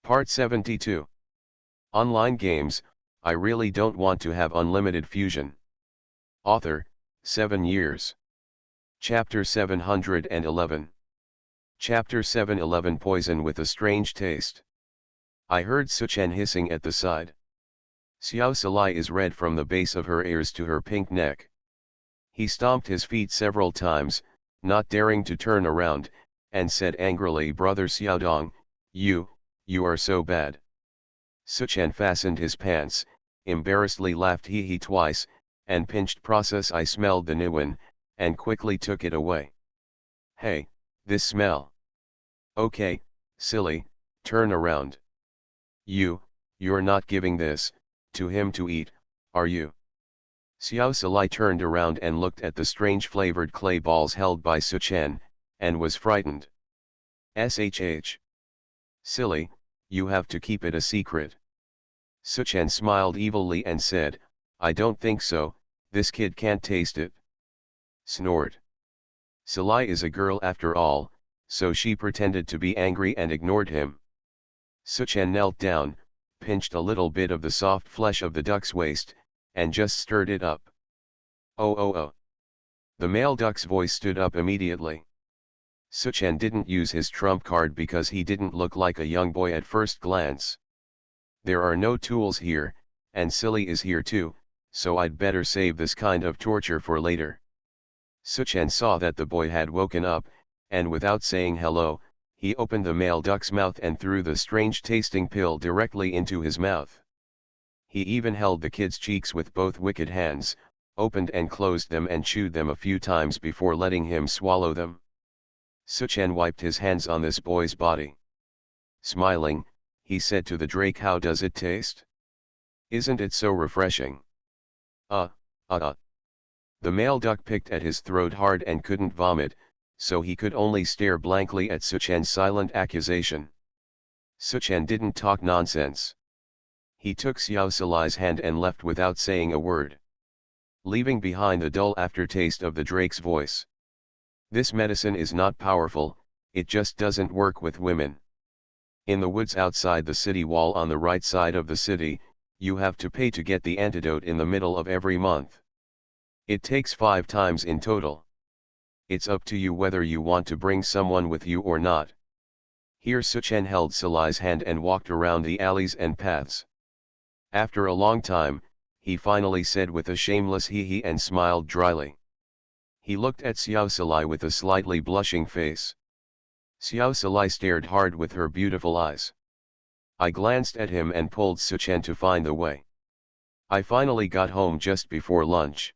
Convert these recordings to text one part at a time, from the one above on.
Part 72. Online games, I really don't want to have unlimited fusion. Author, 7 years. Chapter 711. Chapter 711 Poison with a strange taste. I heard Suchen hissing at the side. Xiao Salai is red from the base of her ears to her pink neck. He stomped his feet several times, not daring to turn around, and said angrily, "Brother Xiaodong, you are so bad." Suchen fastened his pants, embarrassedly laughed he twice, and pinched process I smelled the Niwen, and quickly took it away. "Hey, this smell. Okay, silly, turn around. You're not giving this to him to eat, are you?" Xiao Salai turned around and looked at the strange flavored clay balls held by Suchen, and was frightened. "Shh. Silly, you have to keep it a secret." Suchen smiled evilly and said, "I don't think so, this kid can't taste it." Snort. Salai is a girl after all, so she pretended to be angry and ignored him. Suchen knelt down, pinched a little bit of the soft flesh of the duck's waist, and just stirred it up. Oh. The male duck's voice stood up immediately. Suchen didn't use his trump card because he didn't look like a young boy at first glance. "There are no tools here, and Silly is here too, so I'd better save this kind of torture for later." Suchen saw that the boy had woken up, and without saying hello, he opened the male duck's mouth and threw the strange tasting pill directly into his mouth. He even held the kid's cheeks with both wicked hands, opened and closed them and chewed them a few times before letting him swallow them. Suchen wiped his hands on this boy's body. Smiling, he said to the drake, "How does it taste? Isn't it so refreshing?" The male duck picked at his throat hard and couldn't vomit, so he could only stare blankly at Suchen's silent accusation. Suchen didn't talk nonsense. He took Xiao Salai's hand and left without saying a word, leaving behind the dull aftertaste of the drake's voice. "This medicine is not powerful, it just doesn't work with women. In the woods outside the city wall on the right side of the city, you have to pay to get the antidote in the middle of every month. It takes 5 times in total. It's up to you whether you want to bring someone with you or not." Here Suchen held Salai's hand and walked around the alleys and paths. After a long time, he finally said with a shameless hee and smiled dryly. He looked at Xiao Salai with a slightly blushing face. Xiao Salai stared hard with her beautiful eyes. I glanced at him and pulled Suchen to find the way. I finally got home just before lunch.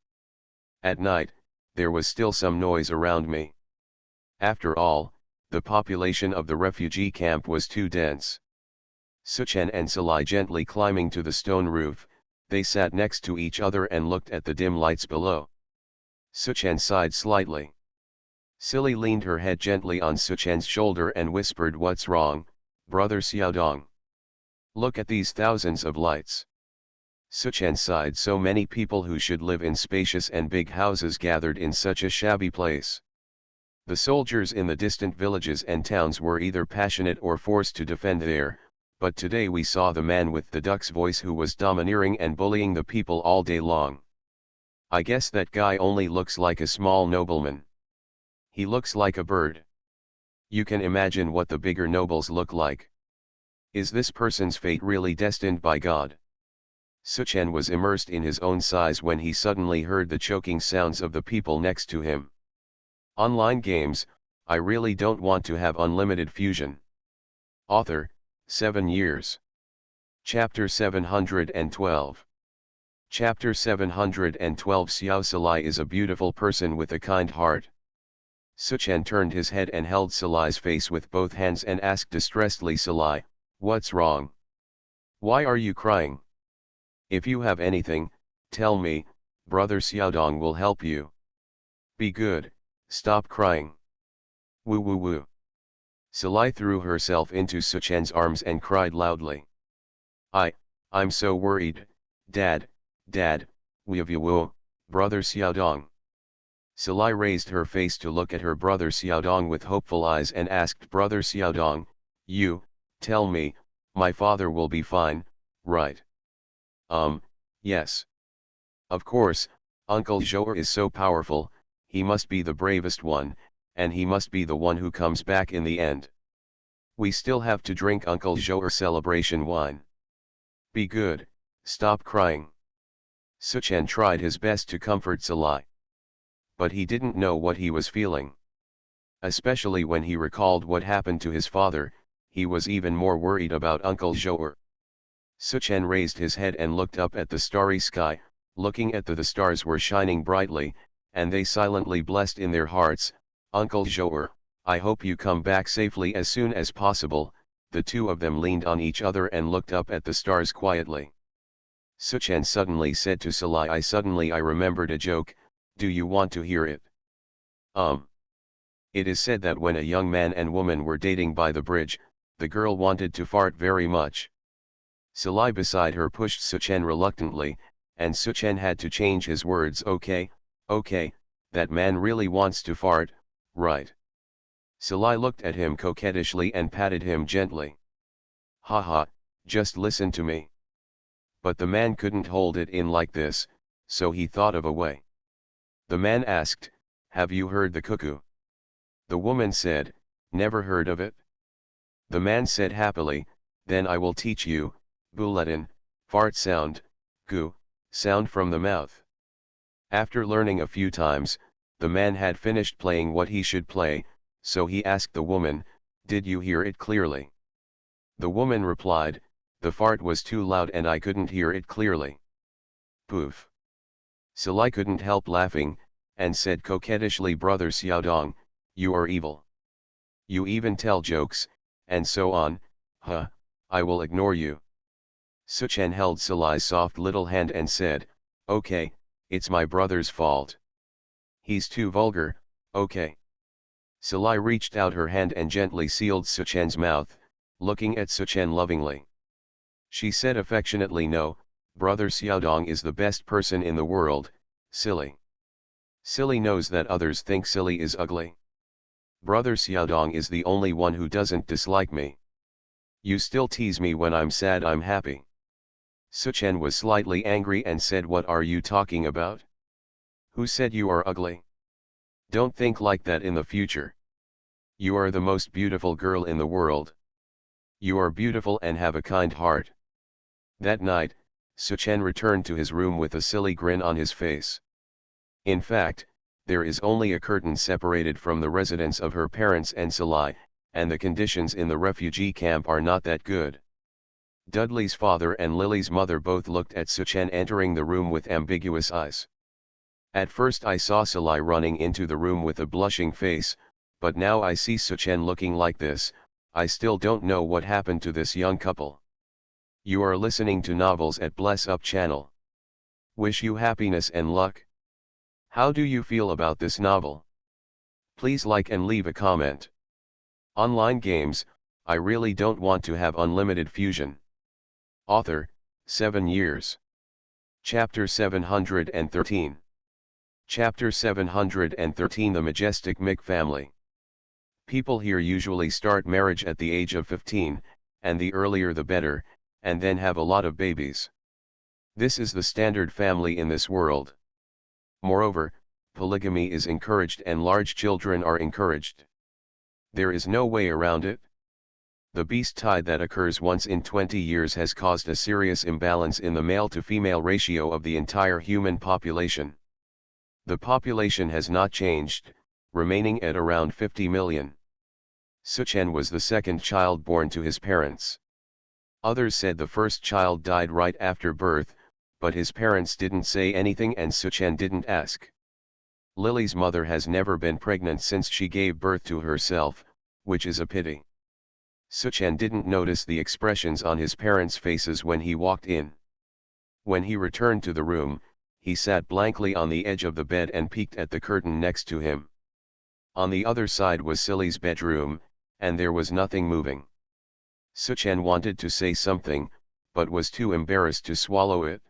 At night, there was still some noise around me. After all, the population of the refugee camp was too dense. Suchen and Salai gently climbing to the stone roof, they sat next to each other and looked at the dim lights below. Suchen sighed slightly. Silly leaned her head gently on Suchen's shoulder and whispered, "What's wrong, brother Xiaodong? Look at these thousands of lights." Suchen sighed. So many people who should live in spacious and big houses gathered in such a shabby place. The soldiers in the distant villages and towns were either passionate or forced to defend there, but today we saw the man with the duck's voice who was domineering and bullying the people all day long. "I guess that guy only looks like a small nobleman. He looks like a bird. You can imagine what the bigger nobles look like. Is this person's fate really destined by God?" Suchen was immersed in his own sighs when he suddenly heard the choking sounds of the people next to him. Online games, I really don't want to have unlimited fusion. Author, 7 years. Chapter 712. Chapter 712. Xiao Salai is a beautiful person with a kind heart. Suchen turned his head and held Salai's face with both hands and asked distressedly, "Salai, what's wrong? Why are you crying? If you have anything, tell me, brother Xiaodong will help you. Be good, stop crying. Woo. Salai threw herself into Suchen's arms and cried loudly. I'm so worried, Dad, woo, brother Xiaodong." Salai raised her face to look at her brother Xiaodong with hopeful eyes and asked, "Brother Xiaodong, tell me, My father will be fine, right? Yes. Of course, Uncle Joer is so powerful, he must be the bravest one, and he must be the one who comes back in the end. We still have to drink Uncle Joer celebration wine. Be good, stop crying. Suchen tried his best to comfort Salai. But he didn't know what he was feeling. Especially when he recalled what happened to his father, he was even more worried about Uncle Joer. Suchen raised his head and looked up at the starry sky, looking at the stars were shining brightly, and they silently blessed in their hearts, Uncle Joer, I hope you come back safely as soon as possible. The two of them leaned on each other and looked up at the stars quietly. Suchen suddenly said to Salai, I remembered a joke, do you want to hear it? It is said that when a young man and woman were dating by the bridge, the girl wanted to fart very much. Salai beside her pushed Suchen reluctantly, and Suchen had to change his words. Okay, that man really wants to fart, right? Salai looked at him coquettishly and patted him gently. Haha, just listen to me. But the man couldn't hold it in like this, so he thought of a way. The man asked, have you heard the cuckoo? The woman said, never heard of it. The man said happily, then I will teach you, Buletin, fart sound, gu, sound from the mouth. After learning a few times, the man had finished playing what he should play, so he asked the woman, did you hear it clearly? The woman replied, the fart was too loud and I couldn't hear it clearly. Poof. Salai couldn't help laughing, and said coquettishly, Brother Xiaodong, you are evil. You even tell jokes, and so on, huh, I will ignore you. Suchen held Salai's soft little hand and said, okay, it's my brother's fault. He's too vulgar, okay. Salai reached out her hand and gently sealed Suchen's mouth, looking at Suchen lovingly. She said affectionately, no, Brother Xiaodong is the best person in the world, silly. Silly knows that others think silly is ugly. Brother Xiaodong is the only one who doesn't dislike me. You still tease me when I'm sad, I'm happy. Suchen was slightly angry and said, what are you talking about? Who said you are ugly? Don't think like that in the future. You are the most beautiful girl in the world. You are beautiful and have a kind heart. That night, Suchen returned to his room with a silly grin on his face. In fact, there is only a curtain separated from the residence of her parents and Salai, and the conditions in the refugee camp are not that good. Dudley's father and Lily's mother both looked at Suchen entering the room with ambiguous eyes. At first I saw Salai running into the room with a blushing face, but now I see Suchen looking like this. I still don't know what happened to this young couple. You are listening to Novels at Bless Up channel. Wish you happiness and luck. How do you feel about this novel? Please like and leave a comment. Online games, I really don't want to have unlimited fusion. Author, 7 years. Chapter 713. Chapter 713, The Majestic Mick Family. People here usually start marriage at the age of 15, and the earlier the better, and then have a lot of babies. This is the standard family in this world. Moreover, polygamy is encouraged and large children are encouraged. There is no way around it. The beast tide that occurs once in 20 years has caused a serious imbalance in the male-to-female ratio of the entire human population. The population has not changed, remaining at around 50 million. Suchen was the second child born to his parents. Others said the first child died right after birth, but his parents didn't say anything and Suchen didn't ask. Lily's mother has never been pregnant since she gave birth to herself, which is a pity. Suchen didn't notice the expressions on his parents' faces when he walked in. When he returned to the room, he sat blankly on the edge of the bed and peeked at the curtain next to him. On the other side was Silly's bedroom, and there was nothing moving. Suchen wanted to say something, but was too embarrassed to swallow it.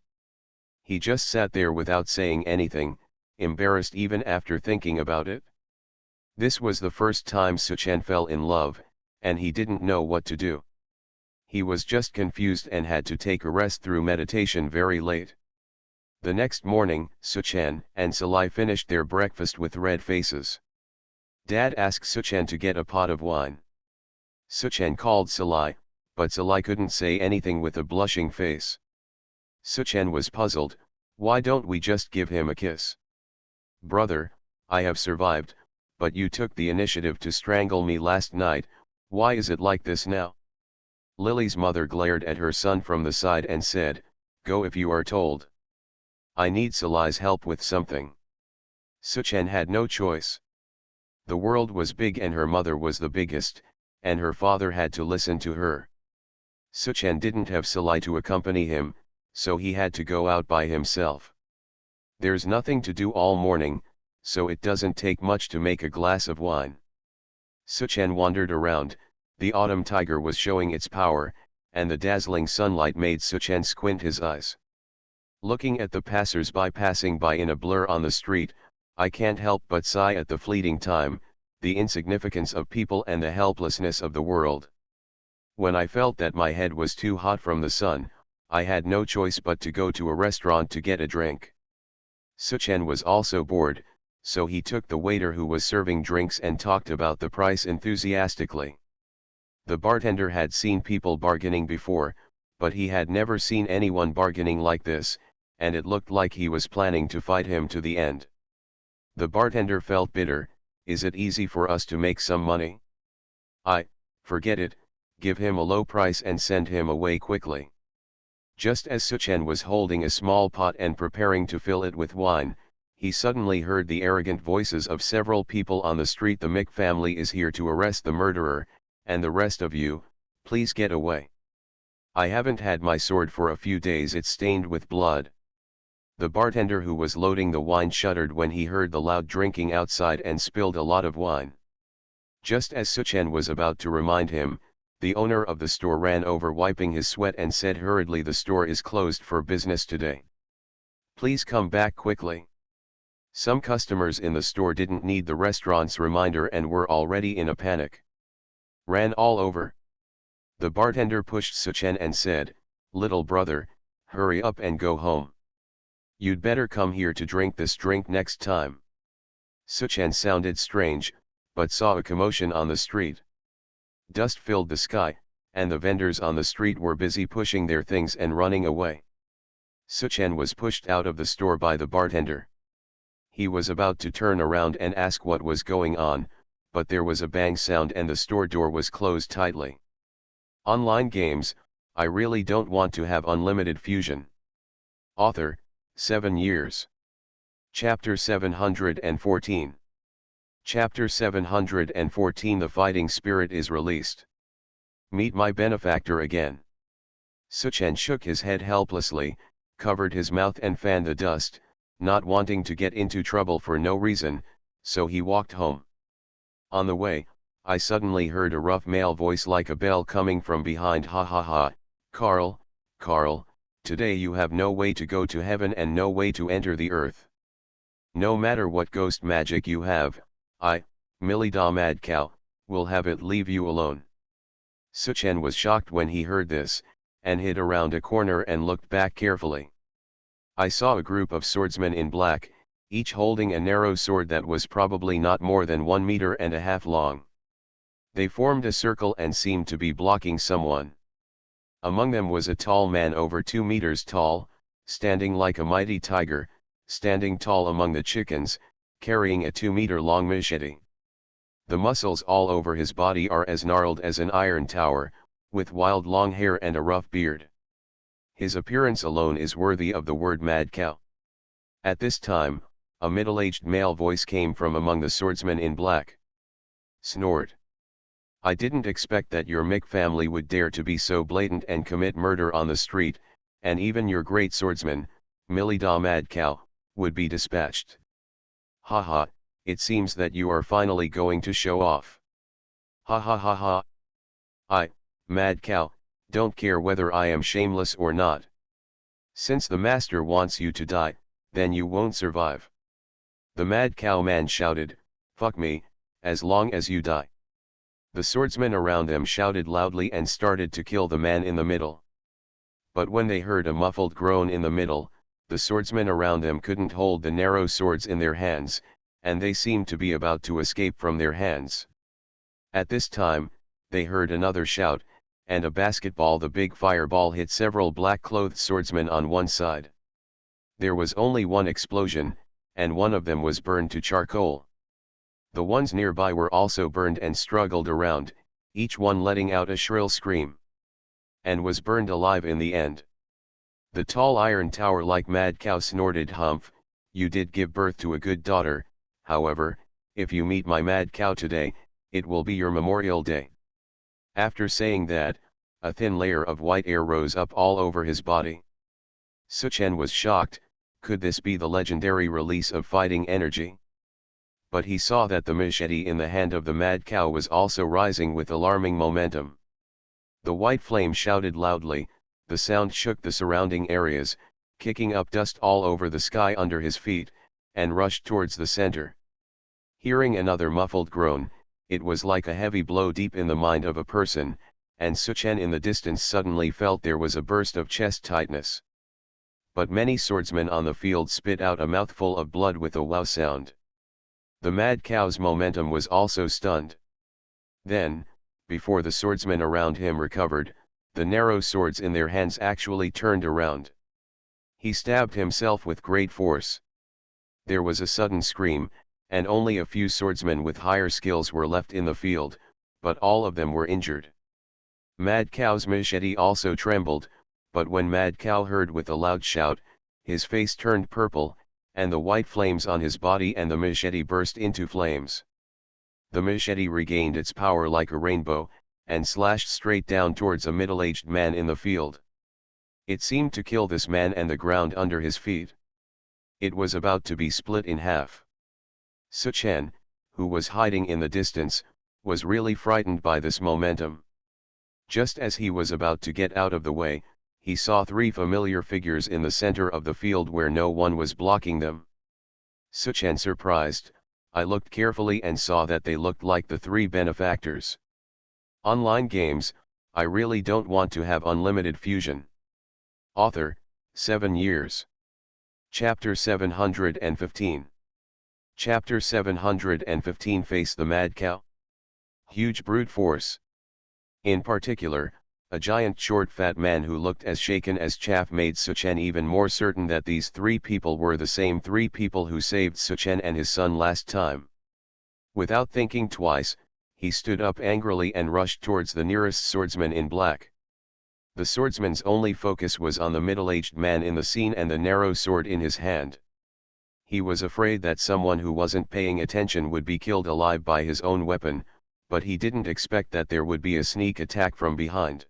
He just sat there without saying anything, embarrassed even after thinking about it. This was the first time Suchen fell in love, and he didn't know what to do. He was just confused and had to take a rest through meditation very late. The next morning, Suchen and Salai finished their breakfast with red faces. Dad asked Suchen to get a pot of wine. Suchen called Salai, but Salai couldn't say anything with a blushing face. Suchen was puzzled. Why don't we just give him a kiss? Brother, I have survived, but you took the initiative to strangle me last night. Why is it like this now? Lily's mother glared at her son from the side and said, go if you are told. I need Salai's help with something. Suchen had no choice. The world was big and her mother was the biggest, and her father had to listen to her. Suchen didn't have Salai to accompany him, so he had to go out by himself. There's nothing to do all morning, so it doesn't take much to make a glass of wine. Suchen wandered around. The autumn tiger was showing its power, and the dazzling sunlight made Suchen squint his eyes. Looking at the passers-by passing by in a blur on the street, I can't help but sigh at the fleeting time, the insignificance of people and the helplessness of the world. When I felt that my head was too hot from the sun, I had no choice but to go to a restaurant to get a drink. Suchen was also bored, so he took the waiter who was serving drinks and talked about the price enthusiastically. The bartender had seen people bargaining before, but he had never seen anyone bargaining like this, and it looked like he was planning to fight him to the end. The bartender felt bitter. Is it easy for us to make some money? Forget it, give him a low price and send him away quickly. Just as Suchen was holding a small pot and preparing to fill it with wine, he suddenly heard the arrogant voices of several people on the street. The Mick family is here to arrest the murderer, and the rest of you, please get away. I haven't had my sword for a few days, it's stained with blood. The bartender who was loading the wine shuddered when he heard the loud drinking outside and spilled a lot of wine. Just as Suchen was about to remind him, the owner of the store ran over wiping his sweat and said hurriedly, the store is closed for business today. Please come back quickly. Some customers in the store didn't need the restaurant's reminder and were already in a panic. Ran all over. The bartender pushed Suchen and said, little brother, hurry up and go home. You'd better come here to drink this drink next time. Suchen sounded strange, but saw a commotion on the street. Dust filled the sky, and the vendors on the street were busy pushing their things and running away. Suchen was pushed out of the store by the bartender. He was about to turn around and ask what was going on, but there was a bang sound and the store door was closed tightly. Online games, I really don't want to have unlimited fusion. Author, 7 years. Chapter 714. Chapter 714. The fighting spirit is released. Meet my benefactor again. Suchen shook his head helplessly, covered his mouth and fanned the dust, not wanting to get into trouble for no reason, so he walked home. On the way, I suddenly heard a rough male voice like a bell coming from behind. Ha ha ha, Carl, today you have no way to go to heaven and no way to enter the earth. No matter what ghost magic you have, Millie da Mad Cow, will have it leave you alone. Suchen was shocked when he heard this, and hid around a corner and looked back carefully. I saw a group of swordsmen in black, each holding a narrow sword that was probably not more than 1.5 meters long. They formed a circle and seemed to be blocking someone. Among them was a tall man over 2 meters tall, standing like a mighty tiger, standing tall among the chickens, carrying a 2-meter-long machete. The muscles all over his body are as gnarled as an iron tower, with wild long hair and a rough beard. His appearance alone is worthy of the word mad cow. At this time, a middle-aged male voice came from among the swordsmen in black. Snort. I didn't expect that your Mick family would dare to be so blatant and commit murder on the street, and even your great swordsman, Millie da Mad Cow, would be dispatched. Ha ha, it seems that you are finally going to show off. Ha ha ha ha. Mad Cow, don't care whether I am shameless or not. Since the master wants you to die, then you won't survive. The Mad Cow man shouted, fuck me, as long as you die. The swordsmen around them shouted loudly and started to kill the man in the middle. But when they heard a muffled groan in the middle, the swordsmen around them couldn't hold the narrow swords in their hands, and they seemed to be about to escape from their hands. At this time, they heard another shout, and a basketball, the big fireball, hit several black-clothed swordsmen on one side. There was only one explosion, and one of them was burned to charcoal. The ones nearby were also burned and struggled around, each one letting out a shrill scream. And was burned alive in the end. The tall iron tower like mad cow snorted, "Humph, you did give birth to a good daughter, however, if you meet my mad cow today, it will be your Memorial Day." After saying that, a thin layer of white air rose up all over his body. Suchen was shocked. Could this be the legendary release of fighting energy? But he saw that the machete in the hand of the mad cow was also rising with alarming momentum. The white flame shouted loudly, the sound shook the surrounding areas, kicking up dust all over the sky under his feet, and rushed towards the center. Hearing another muffled groan, it was like a heavy blow deep in the mind of a person, and Suchen in the distance suddenly felt there was a burst of chest tightness. But many swordsmen on the field spit out a mouthful of blood with a wow sound. The mad cow's momentum was also stunned. Then, before the swordsmen around him recovered, the narrow swords in their hands actually turned around. He stabbed himself with great force. There was a sudden scream, and only a few swordsmen with higher skills were left in the field, but all of them were injured. Mad Cow's machete also trembled, but when Mad Cow heard with a loud shout, his face turned purple, and the white flames on his body and the machete burst into flames. The machete regained its power like a rainbow, and slashed straight down towards a middle-aged man in the field. It seemed to kill this man and the ground under his feet. It was about to be split in half. Suchen, who was hiding in the distance, was really frightened by this momentum. Just as he was about to get out of the way, he saw three familiar figures in the center of the field where no one was blocking them. Suchen surprised, I looked carefully and saw that they looked like the three benefactors. Online games, I really don't want to have unlimited fusion. Author, 7 years. Chapter 715. Chapter 715. Face the Mad Cow. Huge brute force. In particular, a giant short fat man who looked as shaken as chaff made Suchen even more certain that these three people were the same three people who saved Suchen and his son last time. Without thinking twice, he stood up angrily and rushed towards the nearest swordsman in black. The swordsman's only focus was on the middle-aged man in the scene and the narrow sword in his hand. He was afraid that someone who wasn't paying attention would be killed alive by his own weapon, but he didn't expect that there would be a sneak attack from behind.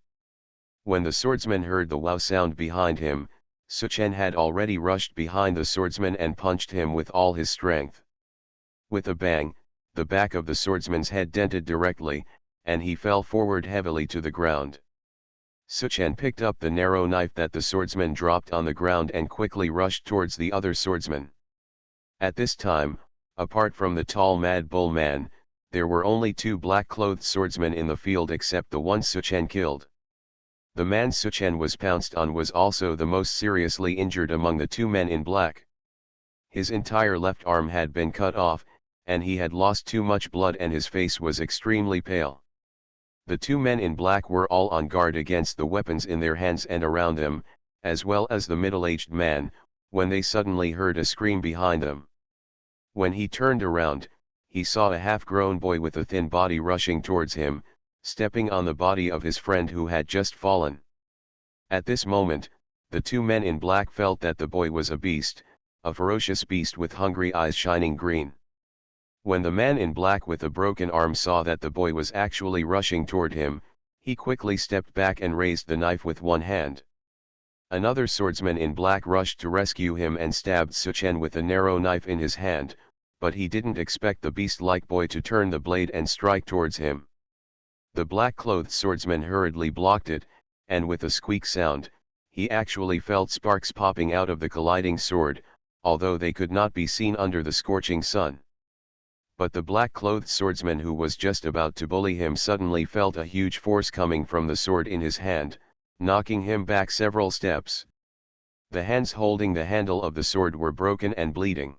When the swordsman heard the wow sound behind him, Suchen had already rushed behind the swordsman and punched him with all his strength. With a bang, the back of the swordsman's head dented directly, and he fell forward heavily to the ground. Suchen picked up the narrow knife that the swordsman dropped on the ground and quickly rushed towards the other swordsman. At this time, apart from the tall Mad Bull man, there were only two black-clothed swordsmen in the field except the one Suchen killed. The man Suchen was pounced on was also the most seriously injured among the two men in black. His entire left arm had been cut off, and he had lost too much blood and his face was extremely pale. The two men in black were all on guard against the weapons in their hands and around them, as well as the middle-aged man, when they suddenly heard a scream behind them. When he turned around, he saw a half-grown boy with a thin body rushing towards him, stepping on the body of his friend who had just fallen. At this moment, the two men in black felt that the boy was a beast, a ferocious beast with hungry eyes shining green. When the man in black with a broken arm saw that the boy was actually rushing toward him, he quickly stepped back and raised the knife with one hand. Another swordsman in black rushed to rescue him and stabbed Suchen with a narrow knife in his hand, but he didn't expect the beast-like boy to turn the blade and strike towards him. The black-clothed swordsman hurriedly blocked it, and with a squeak sound, he actually felt sparks popping out of the colliding sword, although they could not be seen under the scorching sun. But the black-clothed swordsman who was just about to bully him suddenly felt a huge force coming from the sword in his hand, knocking him back several steps. The hands holding the handle of the sword were broken and bleeding.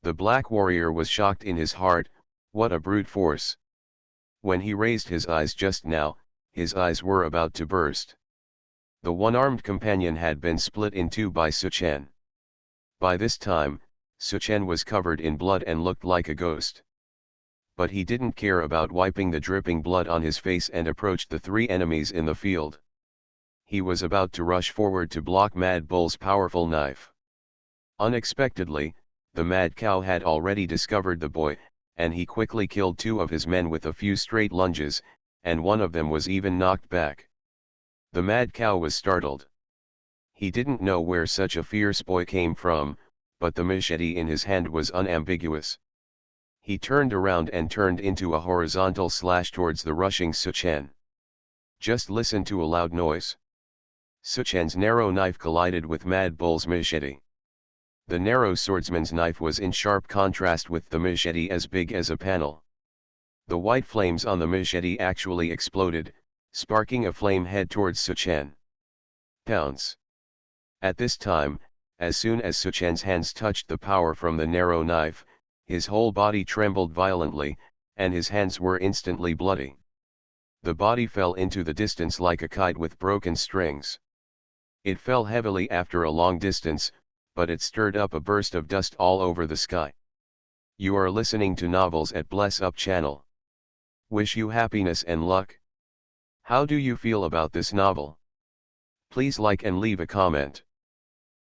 The black warrior was shocked in his heart. What a brute force! When he raised his eyes just now, his eyes were about to burst. The one-armed companion had been split in two by Suchen. By this time, Suchen was covered in blood and looked like a ghost. But he didn't care about wiping the dripping blood on his face and approached the three enemies in the field. He was about to rush forward to block Mad Bull's powerful knife. Unexpectedly, the Mad Cow had already discovered the boy, and he quickly killed two of his men with a few straight lunges, and one of them was even knocked back. The Mad Cow was startled. He didn't know where such a fierce boy came from, but the machete in his hand was unambiguous. He turned around and turned into a horizontal slash towards the rushing Suchen. Just listen to a loud noise. Suchen's narrow knife collided with Mad Bull's machete. The narrow swordsman's knife was in sharp contrast with the machete as big as a panel. The white flames on the machete actually exploded, sparking a flame head towards Suchen. Pounce. At this time, as soon as Suchen's hands touched the power from the narrow knife, his whole body trembled violently, and his hands were instantly bloody. The body fell into the distance like a kite with broken strings. It fell heavily after a long distance, but it stirred up a burst of dust all over the sky. You are listening to Novels at Bless Up channel. Wish you happiness and luck. How do you feel about this novel? Please like and leave a comment.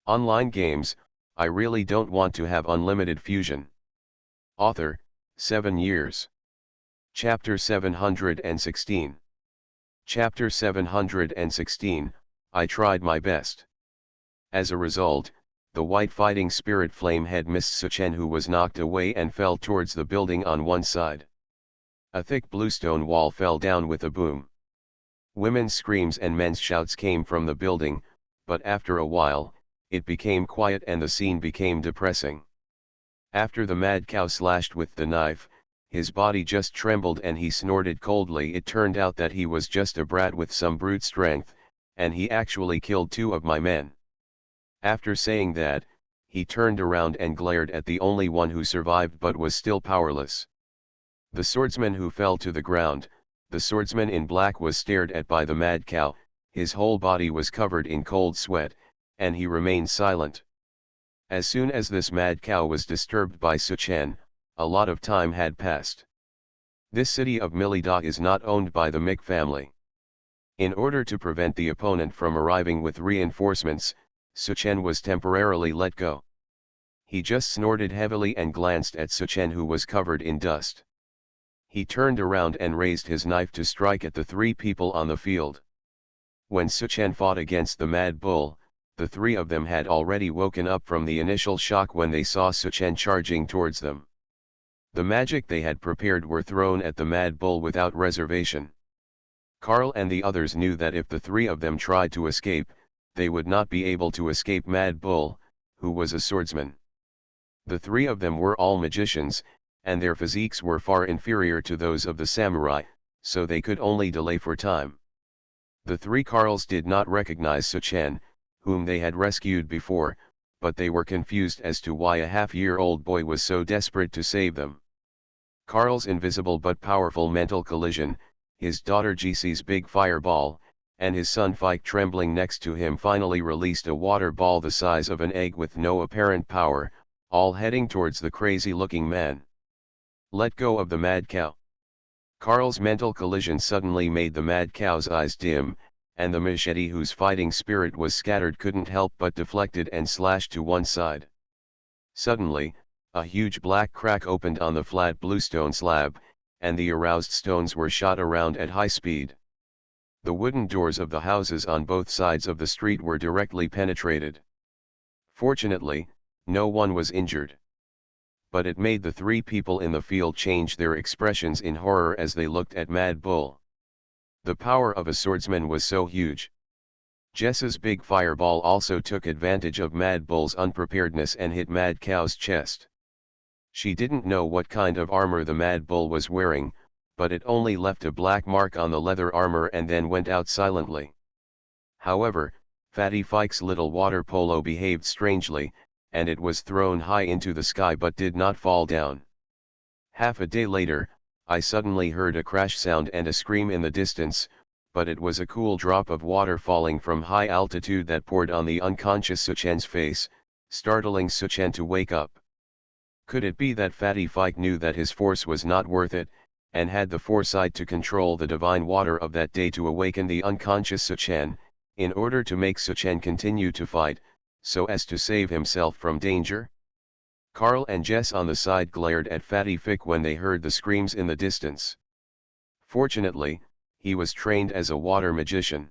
Online games, I really don't want to have unlimited fusion. Author, 7 years. Chapter 716. Chapter 716, I tried my best. As a result, the white fighting spirit flame head missed Suchen, who was knocked away and fell towards the building on one side. A thick bluestone wall fell down with a boom. Women's screams and men's shouts came from the building, but after a while, it became quiet and the scene became depressing. After the Mad Cow slashed with the knife, his body just trembled and he snorted coldly. It turned out that he was just a brat with some brute strength, and he actually killed two of my men. After saying that, he turned around and glared at the only one who survived but was still powerless. The swordsman who fell to the ground, the swordsman in black, was stared at by the Mad Cow. His whole body was covered in cold sweat, and he remained silent. As soon as this Mad Cow was disturbed by Suchen, a lot of time had passed. This city of Millida is not owned by the Mick family. In order to prevent the opponent from arriving with reinforcements, Suchen was temporarily let go. He just snorted heavily and glanced at Suchen, who was covered in dust. He turned around and raised his knife to strike at the three people on the field. When Suchen fought against the Mad Bull, the three of them had already woken up from the initial shock when they saw Suchen charging towards them. The magic they had prepared were thrown at the Mad Bull without reservation. Carl and the others knew that if the three of them tried to escape, they would not be able to escape Mad Bull, who was a swordsman. The three of them were all magicians, and their physiques were far inferior to those of the samurai, so they could only delay for time. The three Carls did not recognize Suchen, whom they had rescued before, but they were confused as to why a half-year-old boy was so desperate to save them. Carl's invisible but powerful mental collision, his daughter Jisei's big fireball, and his son Fike trembling next to him finally released a water ball the size of an egg with no apparent power, all heading towards the crazy-looking man. Let go of the Mad Cow. Carl's mental collision suddenly made the Mad Cow's eyes dim, and the machete whose fighting spirit was scattered couldn't help but deflected and slashed to one side. Suddenly, a huge black crack opened on the flat bluestone slab, and the aroused stones were shot around at high speed. The wooden doors of the houses on both sides of the street were directly penetrated. Fortunately, no one was injured. But it made the three people in the field change their expressions in horror as they looked at Mad Bull. The power of a swordsman was so huge. Jessa's big fireball also took advantage of Mad Bull's unpreparedness and hit Mad Cow's chest. She didn't know what kind of armor the Mad Bull was wearing, but it only left a black mark on the leather armor and then went out silently. However, Fatty Fike's little water polo behaved strangely, and it was thrown high into the sky but did not fall down. Half a day later, I suddenly heard a crash sound and a scream in the distance, but it was a cool drop of water falling from high altitude that poured on the unconscious Suchen's face, startling Suchen to wake up. Could it be that Fatty Fike knew that his force was not worth it, and had the foresight to control the divine water of that day to awaken the unconscious Suchen, in order to make Suchen continue to fight, so as to save himself from danger? Carl and Jess on the side glared at Fatty Fike when they heard the screams in the distance. Fortunately, he was trained as a water magician.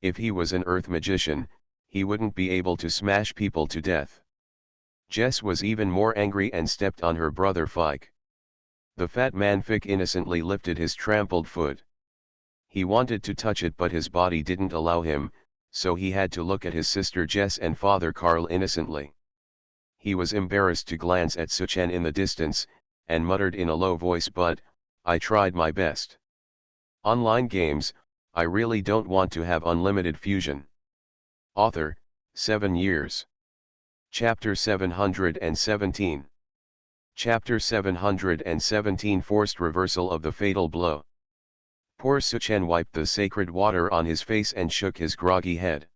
If he was an earth magician, he wouldn't be able to smash people to death. Jess was even more angry and stepped on her brother Fike. The fat man Fike innocently lifted his trampled foot. He wanted to touch it but his body didn't allow him, so he had to look at his sister Jess and father Carl innocently. He was embarrassed to glance at Suchen in the distance, and muttered in a low voice, "But, I tried my best. Online games, I really don't want to have unlimited fusion." Author, 7 years. Chapter 717. Chapter 717 Forced reversal of the fatal blow. Poor Suchen wiped the sacred water on his face and shook his groggy head.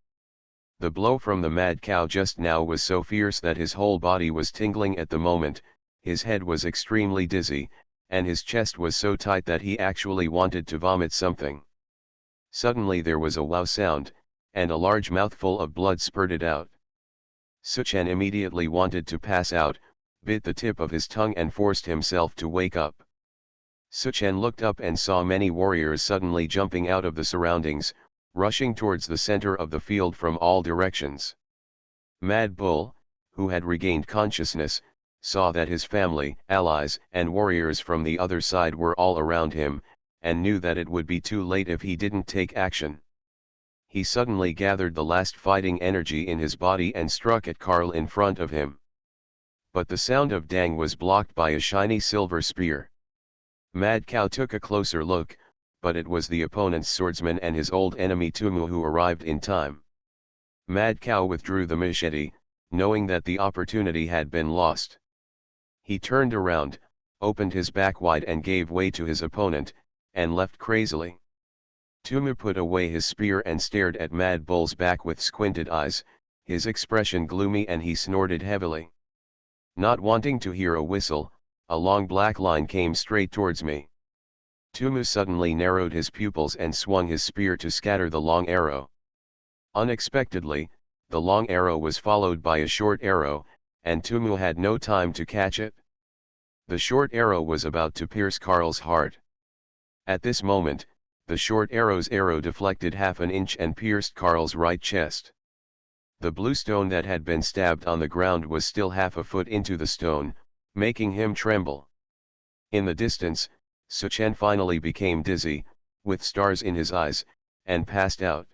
The blow from the mad cow just now was so fierce that his whole body was tingling at the moment, his head was extremely dizzy, and his chest was so tight that he actually wanted to vomit something. Suddenly there was a wow sound, and a large mouthful of blood spurted out. Suchen immediately wanted to pass out, bit the tip of his tongue and forced himself to wake up. Suchen looked up and saw many warriors suddenly jumping out of the surroundings, rushing towards the center of the field from all directions. Mad Bull, who had regained consciousness, saw that his family, allies, and warriors from the other side were all around him, and knew that it would be too late if he didn't take action. He suddenly gathered the last fighting energy in his body and struck at Carl in front of him. But the sound of dang was blocked by a shiny silver spear. Mad Cow took a closer look, but it was the opponent's swordsman and his old enemy Tumu who arrived in time. Mad Cow withdrew the machete, knowing that the opportunity had been lost. He turned around, opened his back wide and gave way to his opponent, and left crazily. Tumu put away his spear and stared at Mad Bull's back with squinted eyes, his expression gloomy, and he snorted heavily. Not wanting to hear a whistle, a long black line came straight towards me. Tumu suddenly narrowed his pupils and swung his spear to scatter the long arrow. Unexpectedly, the long arrow was followed by a short arrow, and Tumu had no time to catch it. The short arrow was about to pierce Carl's heart. At this moment, the short arrow's arrow deflected half an inch and pierced Carl's right chest. The blue stone that had been stabbed on the ground was still half a foot into the stone, making him tremble. In the distance, Suchen finally became dizzy, with stars in his eyes, and passed out.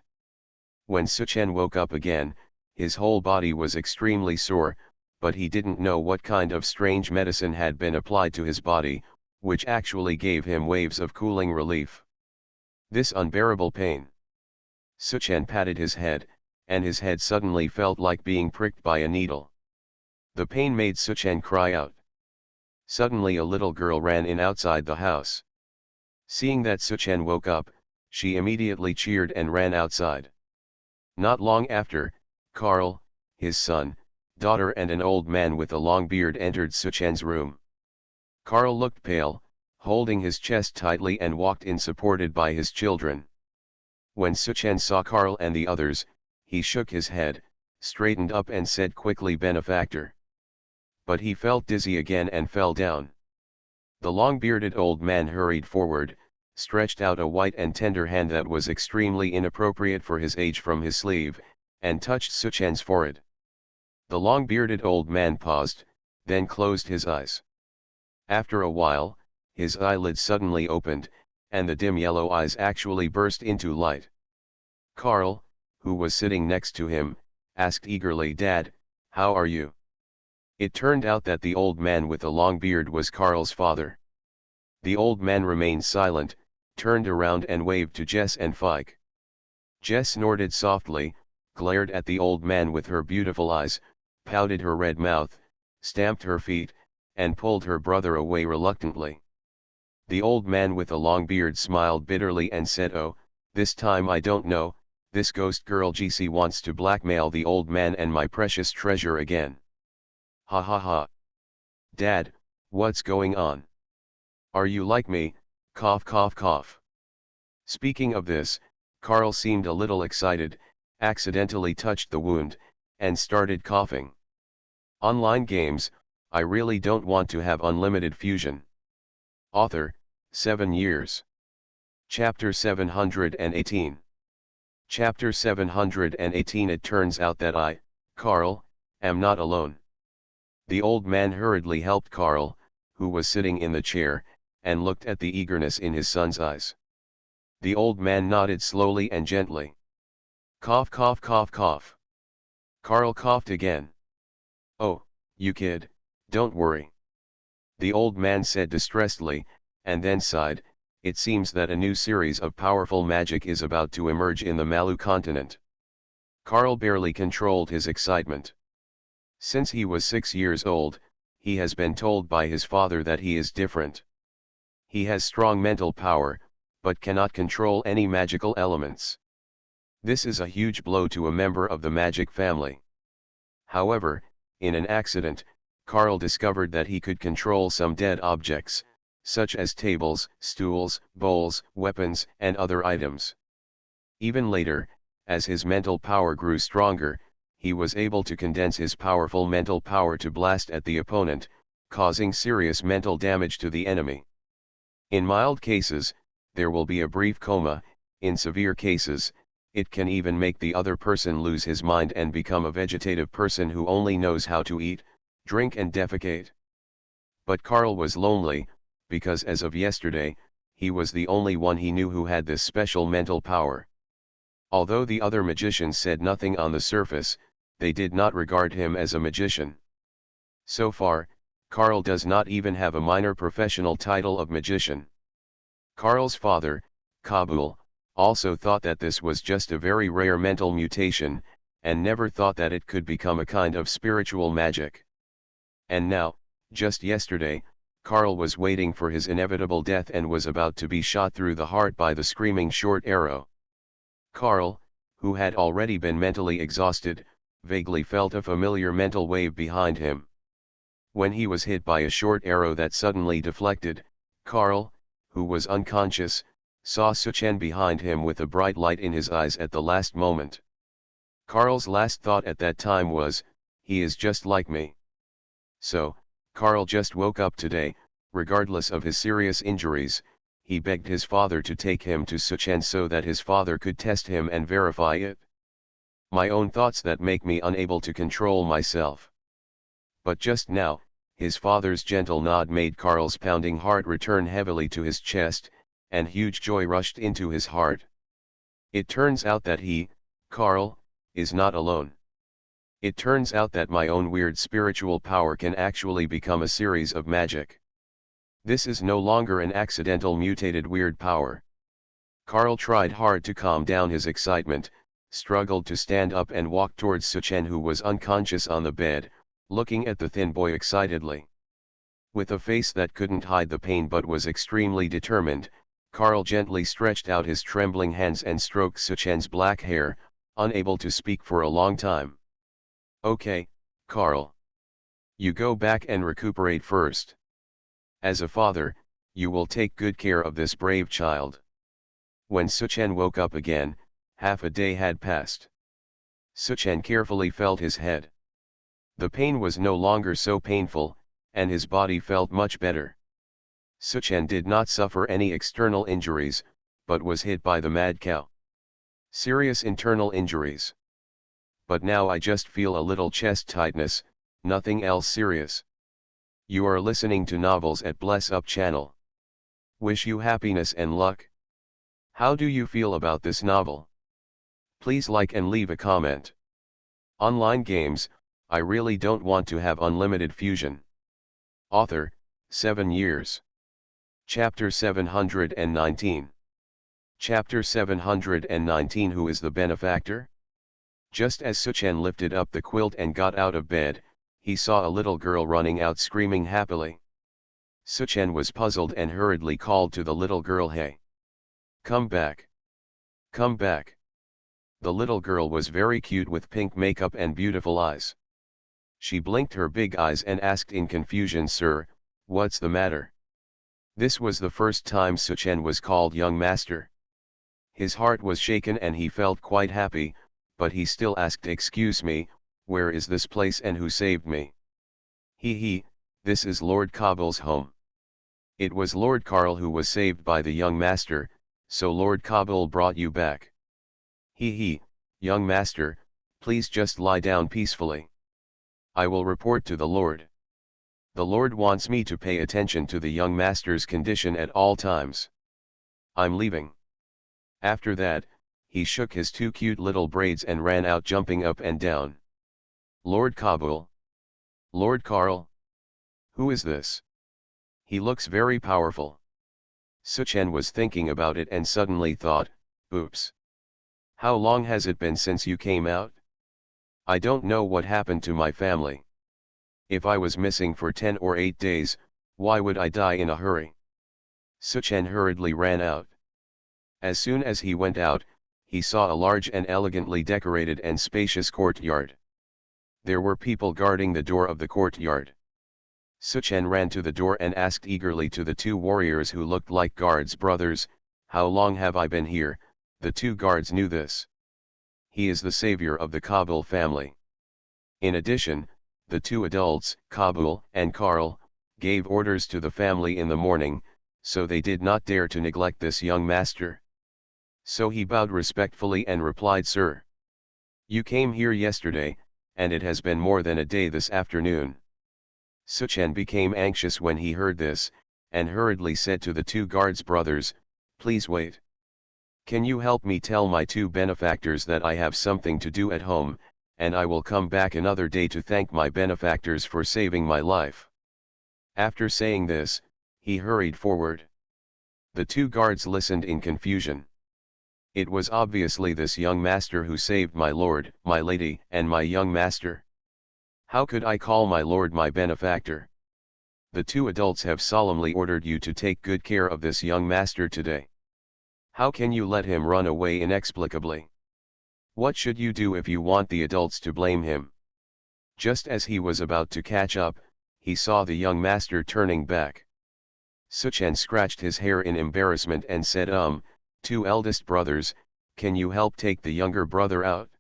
When Suchen woke up again, his whole body was extremely sore, but he didn't know what kind of strange medicine had been applied to his body, which actually gave him waves of cooling relief. This unbearable pain. Suchen patted his head, and his head suddenly felt like being pricked by a needle. The pain made Suchen cry out. Suddenly a little girl ran in outside the house. Seeing that Suchen woke up, she immediately cheered and ran outside. Not long after, Carl, his son, daughter and an old man with a long beard entered Suchen's room. Carl looked pale, holding his chest tightly, and walked in supported by his children. When Suchen saw Carl and the others, he shook his head, straightened up and said quickly, "Benefactor." But he felt dizzy again and fell down. The long-bearded old man hurried forward, stretched out a white and tender hand that was extremely inappropriate for his age from his sleeve, and touched Suchen's forehead. The long-bearded old man paused, then closed his eyes. After a while, his eyelids suddenly opened, and the dim yellow eyes actually burst into light. Carl, who was sitting next to him, asked eagerly, "Dad, how are you?" It turned out that the old man with the long beard was Carl's father. The old man remained silent, turned around and waved to Jess and Fike. Jess snorted softly, glared at the old man with her beautiful eyes, pouted her red mouth, stamped her feet, and pulled her brother away reluctantly. The old man with the long beard smiled bitterly and said, "Oh, this time I don't know, this ghost girl GC wants to blackmail the old man and my precious treasure again. Ha ha ha. Dad, what's going on? Are you like me, cough cough cough." Speaking of this, Carl seemed a little excited, accidentally touched the wound, and started coughing. Online games, I really don't want to have unlimited fusion. Author, 7 years. Chapter 718. Chapter 718. It turns out that I, Carl, am not alone. The old man hurriedly helped Carl, who was sitting in the chair, and looked at the eagerness in his son's eyes. The old man nodded slowly and gently. Cough cough cough cough. Carl coughed again. "Oh, you kid, don't worry," the old man said distressedly, and then sighed. It seems that a new series of powerful magic is about to emerge in the Malu continent. Carl barely controlled his excitement. Since he was 6 years old, he has been told by his father that he is different. He has strong mental power, but cannot control any magical elements. This is a huge blow to a member of the magic family. However, in an accident, Carl discovered that he could control some dead objects, such as tables, stools, bowls, weapons, and other items. Even later, as his mental power grew stronger, he was able to condense his powerful mental power to blast at the opponent, causing serious mental damage to the enemy. In mild cases, there will be a brief coma. In severe cases, it can even make the other person lose his mind and become a vegetative person who only knows how to eat, drink and defecate. But Carl was lonely, because as of yesterday, he was the only one he knew who had this special mental power. Although the other magicians said nothing on the surface, they did not regard him as a magician. So far, Carl does not even have a minor professional title of magician. Carl's father, Kabul, also thought that this was just a very rare mental mutation, and never thought that it could become a kind of spiritual magic. And now, just yesterday, Carl was waiting for his inevitable death and was about to be shot through the heart by the screaming short arrow. Carl, who had already been mentally exhausted, vaguely felt a familiar mental wave behind him. When he was hit by a short arrow that suddenly deflected, Carl, who was unconscious, saw Suchen behind him with a bright light in his eyes at the last moment. Carl's last thought at that time was, "He is just like me." So, Carl just woke up today, regardless of his serious injuries. He begged his father to take him to Suchen so that his father could test him and verify it. My own thoughts that make me unable to control myself. But just now, his father's gentle nod made Carl's pounding heart return heavily to his chest, and huge joy rushed into his heart. It turns out that he, Carl, is not alone. It turns out that my own weird spiritual power can actually become a series of magic. This is no longer an accidental mutated weird power. Carl tried hard to calm down his excitement, struggled to stand up and walk towards Suchen, who was unconscious on the bed, looking at the thin boy excitedly. With a face that couldn't hide the pain but was extremely determined, Carl gently stretched out his trembling hands and stroked Suchen's black hair, unable to speak for a long time. "Okay, Carl. You go back and recuperate first. As a father, you will take good care of this brave child." When Suchen woke up again, half a day had passed. Suchen carefully felt his head. The pain was no longer so painful, and his body felt much better. Suchen did not suffer any external injuries, but was hit by the mad cow. Serious internal injuries. But now I just feel a little chest tightness, nothing else serious. You are listening to Novels at Bless Up channel. Wish you happiness and luck. How do you feel about this novel? Please like and leave a comment. Online games, I really don't want to have unlimited fusion. Author, 7 years. Chapter 719. Chapter 719. Who is the benefactor? Just as Suchen lifted up the quilt and got out of bed, he saw a little girl running out screaming happily. Suchen was puzzled and hurriedly called to the little girl, "Hey! Come back! Come back!" The little girl was very cute with pink makeup and beautiful eyes. She blinked her big eyes and asked in confusion, "Sir, what's the matter?" This was the first time Suchen was called young master. His heart was shaken and he felt quite happy, but he still asked, "Excuse me, where is this place and who saved me?" He, this is Lord Cobble's home. It was Lord Carl who was saved by the young master, so Lord Cobble brought you back. He, young master, please just lie down peacefully. I will report to the Lord. The Lord wants me to pay attention to the young master's condition at all times. I'm leaving. After that, he shook his two cute little braids and ran out, jumping up and down. Lord Cobble? Lord Carl? Who is this? He looks very powerful. Suchen was thinking about it and suddenly thought, oops. How long has it been since you came out? I don't know what happened to my family. If I was missing for 10 or 8 days, why would I die in a hurry? Suchen hurriedly ran out. As soon as he went out, he saw a large and elegantly decorated and spacious courtyard. There were people guarding the door of the courtyard. Suchen ran to the door and asked eagerly to the two warriors who looked like guards, "Brothers, how long have I been here?" The two guards knew this. He is the savior of the Cobble family. In addition, the two adults, Cobble and Carl, gave orders to the family in the morning, so they did not dare to neglect this young master. So he bowed respectfully and replied, "Sir, you came here yesterday, and it has been more than a day this afternoon." Suchen became anxious when he heard this, and hurriedly said to the two guards, "Brothers, please wait. Can you help me tell my two benefactors that I have something to do at home, and I will come back another day to thank my benefactors for saving my life?" After saying this, he hurried forward. The two guards listened in confusion. It was obviously this young master who saved my lord, my lady, and my young master. How could I call my lord my benefactor? The two adults have solemnly ordered you to take good care of this young master today. How can you let him run away inexplicably? What should you do if you want the adults to blame him? Just as he was about to catch up, he saw the young master turning back. Suchen scratched his hair in embarrassment and said, "Two eldest brothers, can you help take the younger brother out?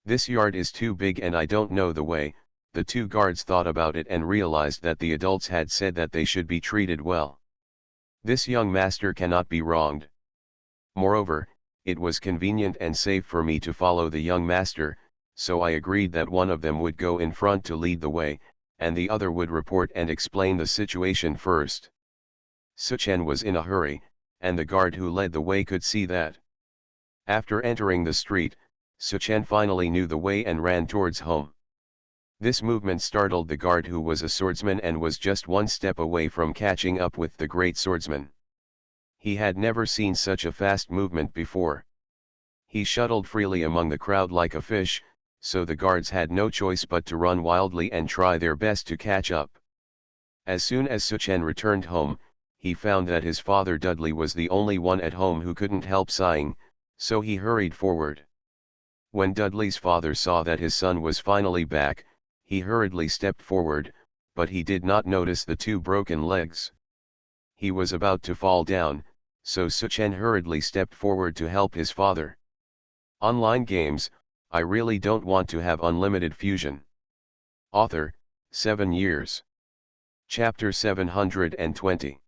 This yard is too big and I don't know the way." The two guards thought about it and realized that the adults had said that they should be treated well. This young master cannot be wronged. Moreover, it was convenient and safe for me to follow the young master, so I agreed that one of them would go in front to lead the way, and the other would report and explain the situation first. Suchen was in a hurry, and the guard who led the way could see that. After entering the street, Suchen finally knew the way and ran towards home. This movement startled the guard, who was a swordsman and was just one step away from catching up with the great swordsman. He had never seen such a fast movement before. He shuttled freely among the crowd like a fish, so the guards had no choice but to run wildly and try their best to catch up. As soon as Suchen returned home, he found that his father Dudley was the only one at home who couldn't help sighing, so he hurried forward. When Dudley's father saw that his son was finally back, he hurriedly stepped forward, but he did not notice the two broken legs. He was about to fall down, so Suchen hurriedly stepped forward to help his father. Online games, I really don't want to have unlimited fusion. Author, 7 years. Chapter 720.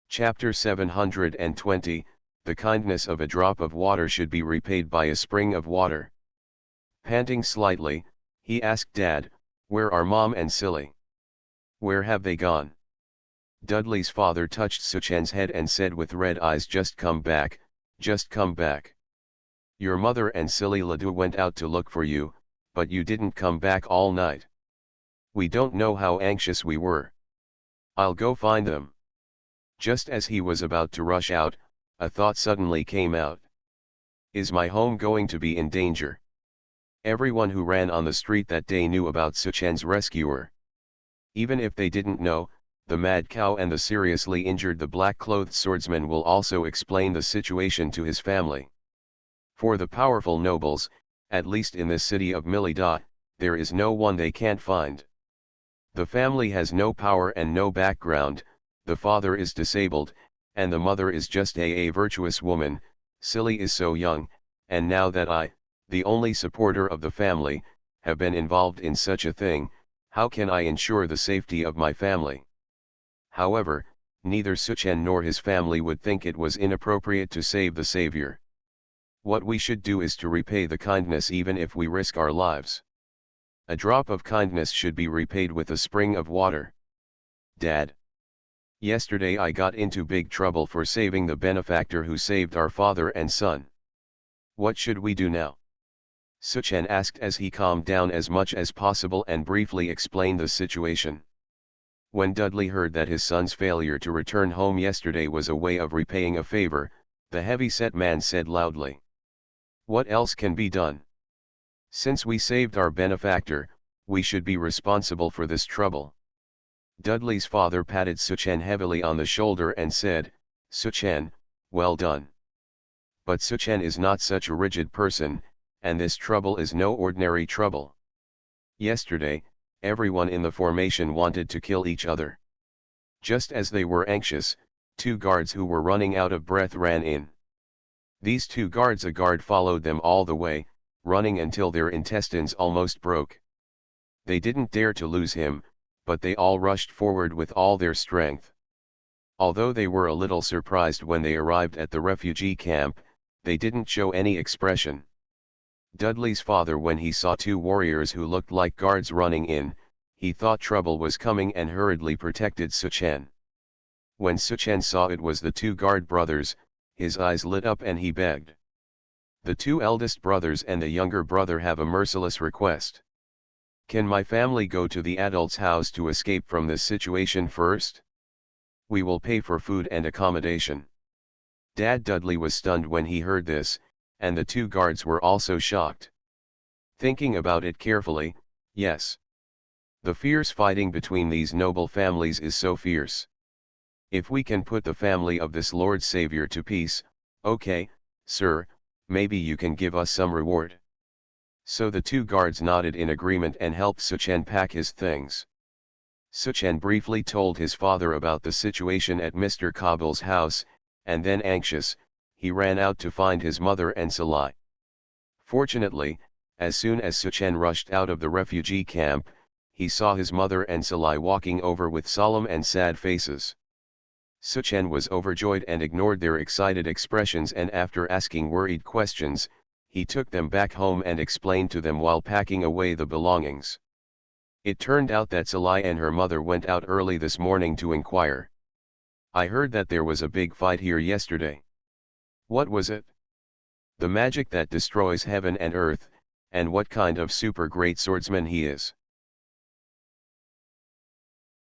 Chapter 720, The kindness of a drop of water should be repaid by a spring of water. Panting slightly, he asked, "Dad, where are Mom and Silly? Where have they gone?" Dudley's father touched Suchen's head and said with red eyes, "Just come back, just come back. Your mother and Silly Ledoux went out to look for you, but you didn't come back all night. We don't know how anxious we were. I'll go find them. Just as he was about to rush out, a thought suddenly came out. Is my home going to be in danger? Everyone who ran on the street that day knew about Suchen's rescuer. Even if they didn't know, the mad cow and the seriously injured the black-clothed swordsman will also explain the situation to his family. For the powerful nobles, at least in this city of Milida, there is no one they can't find. The family has no power and no background, the father is disabled, and the mother is just a virtuous woman. Silly is so young, and now that I, the only supporter of the family, have been involved in such a thing, how can I ensure the safety of my family? However, neither Suchen nor his family would think it was inappropriate to save the savior. What we should do is to repay the kindness even if we risk our lives. A drop of kindness should be repaid with a spring of water. Dad. Yesterday I got into big trouble for saving the benefactor who saved our father and son. What should we do now? Suchen asked as he calmed down as much as possible and briefly explained the situation. When Dudley heard that his son's failure to return home yesterday was a way of repaying a favor, the heavy-set man said loudly, "What else can be done? Since we saved our benefactor, we should be responsible for this trouble." Dudley's father patted Suchen heavily on the shoulder and said, "Suchen, well done." But Suchen is not such a rigid person, and this trouble is no ordinary trouble. Yesterday, everyone in the formation wanted to kill each other. Just as they were anxious, two guards who were running out of breath ran in. These two guards, a guard followed them all the way, running until their intestines almost broke. They didn't dare to lose him, but they all rushed forward with all their strength. Although they were a little surprised when they arrived at the refugee camp, they didn't show any expression. Dudley's father, when he saw two warriors who looked like guards running in, he thought trouble was coming and hurriedly protected Suchen. When Suchen saw it was the two guard brothers, his eyes lit up and he begged. The two eldest brothers and the younger brother have a merciless request. Can my family go to the adult's house to escape from this situation first? We will pay for food and accommodation. Dad Dudley was stunned when he heard this, and the two guards were also shocked. Thinking about it carefully, yes. The fierce fighting between these noble families is so fierce. If we can put the family of this Lord Savior to peace, okay, sir, maybe you can give us some reward. So the two guards nodded in agreement and helped Suchen pack his things. Suchen briefly told his father about the situation at Mr. Kabul's house, and then anxious, he ran out to find his mother and Salai. Fortunately, as soon as Suchen rushed out of the refugee camp, he saw his mother and Salai walking over with solemn and sad faces. Suchen was overjoyed and ignored their excited expressions, and after asking worried questions, he took them back home and explained to them while packing away the belongings. It turned out that Salai and her mother went out early this morning to inquire. I heard that there was a big fight here yesterday. What was it? The magic that destroys heaven and earth, and what kind of super great swordsman he is.